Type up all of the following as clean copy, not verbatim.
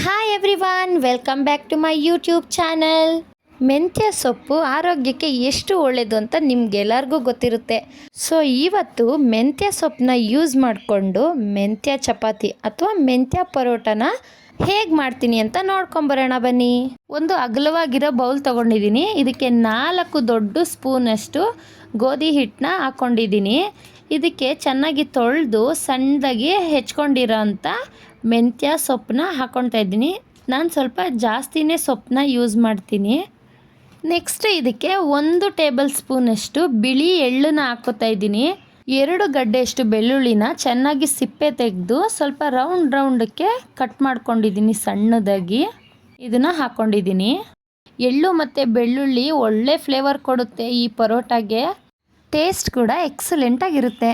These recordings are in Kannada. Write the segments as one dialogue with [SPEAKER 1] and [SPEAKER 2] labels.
[SPEAKER 1] Hi everyone, welcome back to my YouTube channel. ಮೆಂತ್ಯ ಸೊಪ್ಪು ಆರೋಗ್ಯಕ್ಕೆ ಎಷ್ಟು ಒಳ್ಳೆಯದು ಅಂತ ನಿಮ್ಗೆಲ್ಲರಿಗೂ ಗೊತ್ತಿರುತ್ತೆ. ಸೊ ಇವತ್ತು ಮೆಂತ್ಯ ಸೊಪ್ಪನ್ನ ಯೂಸ್ ಮಾಡಿಕೊಂಡು ಮೆಂತ್ಯ ಚಪಾತಿ ಅಥವಾ ಮೆಂತ್ಯ ಪರೋಟನ ಹೇಗೆ ಮಾಡ್ತೀನಿ ಅಂತ ನೋಡ್ಕೊಂಬರೋಣ ಬನ್ನಿ. ಒಂದು ಅಗಲವಾಗಿರೋ ಬೌಲ್ ತೊಗೊಂಡಿದ್ದೀನಿ. ಇದಕ್ಕೆ 4 ದೊಡ್ಡ ಸ್ಪೂನಷ್ಟು ಗೋಧಿ ಹಿಟ್ಟನ್ನ ಹಾಕ್ಕೊಂಡಿದ್ದೀನಿ. ಇದಕ್ಕೆ ಚೆನ್ನಾಗಿ ತೊಳೆದು ಸಣ್ಣದಾಗಿ ಹೆಚ್ಕೊಂಡಿರೋ ಅಂಥ ಮೆಂತ್ಯ ಸೊಪ್ಪನ್ನ ಹಾಕ್ಕೊಳ್ತಾ ಇದ್ದೀನಿ. ನಾನು ಸ್ವಲ್ಪ ಜಾಸ್ತಿನೇ ಸೊಪ್ಪನ್ನ ಯೂಸ್ ಮಾಡ್ತೀನಿ. ನೆಕ್ಸ್ಟ್ ಇದಕ್ಕೆ 1 ಟೇಬಲ್ ಸ್ಪೂನಷ್ಟು ಬಿಳಿ ಎಳ್ಳನ್ನ ಹಾಕ್ಕೋತಾ ಇದ್ದೀನಿ. 2 ಗಡ್ಡೆಯಷ್ಟು ಬೆಳ್ಳುಳ್ಳಿನ ಚೆನ್ನಾಗಿ ಸಿಪ್ಪೆ ತೆಗೆದು ಸ್ವಲ್ಪ ರೌಂಡಕ್ಕೆ ಕಟ್ ಮಾಡ್ಕೊಂಡಿದ್ದೀನಿ ಸಣ್ಣದಾಗಿ. ಇದನ್ನು ಹಾಕ್ಕೊಂಡಿದ್ದೀನಿ. ಎಳ್ಳು ಮತ್ತು ಬೆಳ್ಳುಳ್ಳಿ ಒಳ್ಳೆ ಫ್ಲೇವರ್ ಕೊಡುತ್ತೆ ಈ ಪರೋಟಾಗೆ. ಟೇಸ್ಟ್ ಕೂಡ ಎಕ್ಸಲೆಂಟಾಗಿರುತ್ತೆ.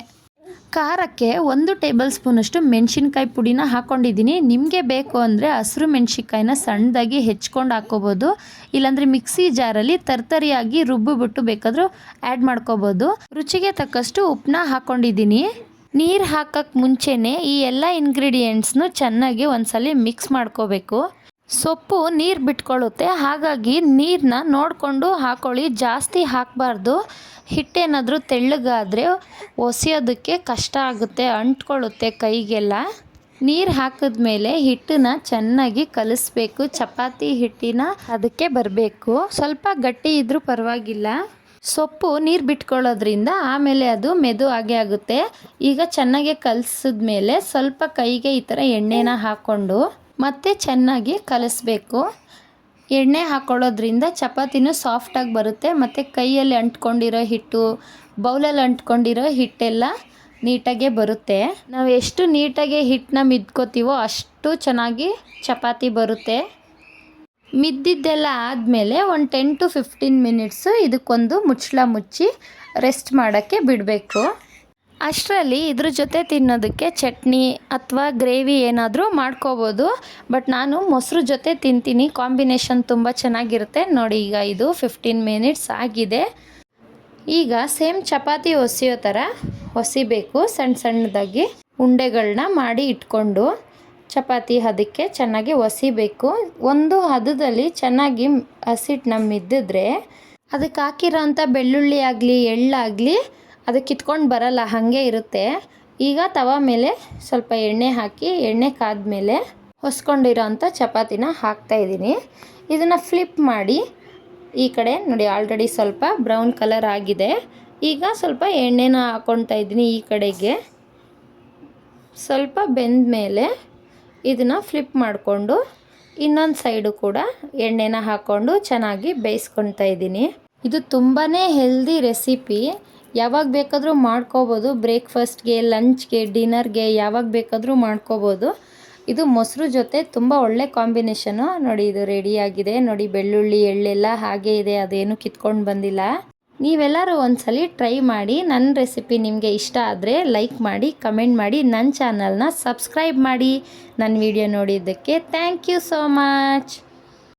[SPEAKER 1] ಖಾರಕ್ಕೆ 1 ಟೇಬಲ್ ಸ್ಪೂನಷ್ಟು ಮೆಣಸಿನ್ಕಾಯಿ ಪುಡಿನ ಹಾಕ್ಕೊಂಡಿದ್ದೀನಿ. ನಿಮಗೆ ಬೇಕು ಅಂದರೆ ಹಸಿರು ಮೆಣಸಿನ್ಕಾಯಿನ ಸಣ್ಣದಾಗಿ ಹೆಚ್ಕೊಂಡು ಹಾಕ್ಕೋಬೋದು. ಇಲ್ಲಾಂದರೆ ಮಿಕ್ಸಿ ಜಾರಲ್ಲಿ ತರ್ತರಿಯಾಗಿ ರುಬ್ಬಿಬಿಟ್ಟು ಬೇಕಾದರೂ ಆ್ಯಡ್ ಮಾಡ್ಕೋಬೋದು. ರುಚಿಗೆ ತಕ್ಕಷ್ಟು ಉಪ್ಪನ್ನ ಹಾಕ್ಕೊಂಡಿದ್ದೀನಿ. ನೀರು ಹಾಕೋಕ್ಕೆ ಮುಂಚೆನೇ ಈ ಎಲ್ಲ ಇಂಗ್ರೀಡಿಯೆಂಟ್ಸ್ನು ಚೆನ್ನಾಗಿ ಒಂದ್ಸಲ ಮಿಕ್ಸ್ ಮಾಡ್ಕೋಬೇಕು. ಸೊಪ್ಪು ನೀರು ಬಿಟ್ಕೊಳ್ಳುತ್ತೆ, ಹಾಗಾಗಿ ನೀರನ್ನ ನೋಡಿಕೊಂಡು ಹಾಕ್ಕೊಳ್ಳಿ. ಜಾಸ್ತಿ ಹಾಕಬಾರ್ದು. ಹಿಟ್ಟೇನಾದರೂ ತೆಳ್ಳಗಾದರೆ ಒಸೆಯೋದಕ್ಕೆ ಕಷ್ಟ ಆಗುತ್ತೆ, ಅಂಟ್ಕೊಳ್ಳುತ್ತೆ ಕೈಗೆಲ್ಲ. ನೀರು ಹಾಕಿದ್ಮೇಲೆ ಹಿಟ್ಟನ್ನ ಚೆನ್ನಾಗಿ ಕಲಿಸ್ಬೇಕು. ಚಪಾತಿ ಹಿಟ್ಟಿನ ಅದಕ್ಕೆ ಬರಬೇಕು. ಸ್ವಲ್ಪ ಗಟ್ಟಿ ಇದ್ದರೂ ಪರವಾಗಿಲ್ಲ. ಸೊಪ್ಪು ನೀರು ಬಿಟ್ಕೊಳ್ಳೋದ್ರಿಂದ ಆಮೇಲೆ ಅದು ಮೆದು ಆಗೇ ಆಗುತ್ತೆ. ಈಗ ಚೆನ್ನಾಗಿ ಕಲಿಸಿದ್ಮೇಲೆ ಸ್ವಲ್ಪ ಕೈಗೆ ಈ ಥರ ಎಣ್ಣೆನ ಹಾಕ್ಕೊಂಡು ಮತ್ತೆ ಚೆನ್ನಾಗಿ ಕಲಿಸ್ಬೇಕು. ಎಣ್ಣೆ ಹಾಕ್ಕೊಳ್ಳೋದ್ರಿಂದ ಚಪಾತಿನೂ ಸಾಫ್ಟಾಗಿ ಬರುತ್ತೆ ಮತ್ತು ಕೈಯಲ್ಲಿ ಅಂಟ್ಕೊಂಡಿರೋ ಹಿಟ್ಟು, ಬೌಲಲ್ಲಿ ಅಂಟ್ಕೊಂಡಿರೋ ಹಿಟ್ಟೆಲ್ಲ ನೀಟಾಗೆ ಬರುತ್ತೆ. ನಾವು ಎಷ್ಟು ನೀಟಾಗಿ ಹಿಟ್ಟನ್ನ ಮಿದ್ಕೋತೀವೋ ಅಷ್ಟು ಚೆನ್ನಾಗಿ ಚಪಾತಿ ಬರುತ್ತೆ. ಮಿದ್ದಿದ್ದೆಲ್ಲ ಆದಮೇಲೆ ಒಂದು 10 to 15 ಮಿನಿಟ್ಸು ಇದಕ್ಕೊಂದು ಮುಚ್ಚಳ ಮುಚ್ಚಿ ರೆಸ್ಟ್ ಮಾಡೋಕ್ಕೆ ಬಿಡಬೇಕು. ಅಷ್ಟರಲ್ಲಿ ಇದ್ರ ಜೊತೆ ತಿನ್ನೋದಕ್ಕೆ ಚಟ್ನಿ ಅಥವಾ ಗ್ರೇವಿ ಏನಾದರೂ ಮಾಡ್ಕೋಬೋದು. ಬಟ್ ನಾನು ಮೊಸರು ಜೊತೆ ತಿಂತೀನಿ. ಕಾಂಬಿನೇಷನ್ ತುಂಬ ಚೆನ್ನಾಗಿರುತ್ತೆ. ನೋಡಿ, ಈಗ ಇದು 15 ಮಿನಿಟ್ಸ್ ಆಗಿದೆ. ಈಗ ಸೇಮ್ ಚಪಾತಿ ಒಸೆಯೋ ಥರ ಒಸಿಬೇಕು. ಸಣ್ಣದಾಗಿ ಉಂಡೆಗಳನ್ನ ಮಾಡಿ ಇಟ್ಕೊಂಡು ಚಪಾತಿ ಹದಕ್ಕೆ ಚೆನ್ನಾಗಿ ಒಸಿಬೇಕು. ಒಂದು ಹದದಲ್ಲಿ ಚೆನ್ನಾಗಿ ಹಸಿಟ್ಟನ್ನ ಮಿದ್ದಿದ್ರೆ ಅದಕ್ಕೆ ಹಾಕಿರೋ ಅಂಥ ಬೆಳ್ಳುಳ್ಳಿ ಆಗಲಿ ಎಳ್ಳಾಗಲಿ ಅದು ಕಿತ್ಕೊಂಡು ಬರಲ್ಲ, ಹಾಗೆ ಇರುತ್ತೆ. ಈಗ ತವ ಮೇಲೆ ಸ್ವಲ್ಪ ಎಣ್ಣೆ ಹಾಕಿ ಎಣ್ಣೆ ಕಾದ್ಮೇಲೆ ಹೊಸ್ಕೊಂಡಿರೋ ಅಂಥ ಚಪಾತಿನ ಹಾಕ್ತಾಯಿದ್ದೀನಿ. ಇದನ್ನು ಫ್ಲಿಪ್ ಮಾಡಿ ಈ ಕಡೆ ನೋಡಿ, ಆಲ್ರೆಡಿ ಸ್ವಲ್ಪ ಬ್ರೌನ್ ಕಲರ್ ಆಗಿದೆ. ಈಗ ಸ್ವಲ್ಪ ಎಣ್ಣೆನ ಹಾಕ್ಕೊಳ್ತಾ ಇದ್ದೀನಿ. ಈ ಕಡೆಗೆ ಸ್ವಲ್ಪ ಬೆಂದ ಮೇಲೆ ಇದನ್ನು ಫ್ಲಿಪ್ ಮಾಡಿಕೊಂಡು ಇನ್ನೊಂದು ಸೈಡು ಕೂಡ ಎಣ್ಣೆನ ಹಾಕ್ಕೊಂಡು ಚೆನ್ನಾಗಿ ಬೇಯಿಸ್ಕೊಳ್ತಾ ಇದ್ದೀನಿ. ಇದು ತುಂಬಾ ಹೆಲ್ದಿ ರೆಸಿಪಿ. ಯಾವಾಗ ಬೇಕಾದರೂ ಮಾಡ್ಕೋಬೋದು. ಬ್ರೇಕ್ಫಾಸ್ಟ್ಗೆ, ಲಂಚ್ಗೆ, ಡಿನ್ನರ್ಗೆ ಯಾವಾಗ ಬೇಕಾದರೂ ಮಾಡ್ಕೋಬೋದು. ಇದು ಮೊಸರು ಜೊತೆ ತುಂಬ ಒಳ್ಳೆ ಕಾಂಬಿನೇಷನು. ನೋಡಿ, ಇದು ರೆಡಿಯಾಗಿದೆ. ನೋಡಿ, ಬೆಳ್ಳುಳ್ಳಿ ಎಳ್ಳೆಲ್ಲ ಹಾಗೇ ಇದೆ, ಅದೇನು ಕಿತ್ಕೊಂಡು ಬಂದಿಲ್ಲ. ನೀವೆಲ್ಲರೂ ಒಂದ್ಸಲಿ ಟ್ರೈ ಮಾಡಿ. ನನ್ನ ರೆಸಿಪಿ ನಿಮಗೆ ಇಷ್ಟ ಆದರೆ ಲೈಕ್ ಮಾಡಿ, ಕಮೆಂಟ್ ಮಾಡಿ, ನನ್ನ ಚಾನಲ್ನ ಸಬ್ಸ್ಕ್ರೈಬ್ ಮಾಡಿ. ನನ್ನ ವಿಡಿಯೋ ನೋಡಿದ್ದಕ್ಕೆ ಥ್ಯಾಂಕ್ ಯು ಸೋ ಮಚ್.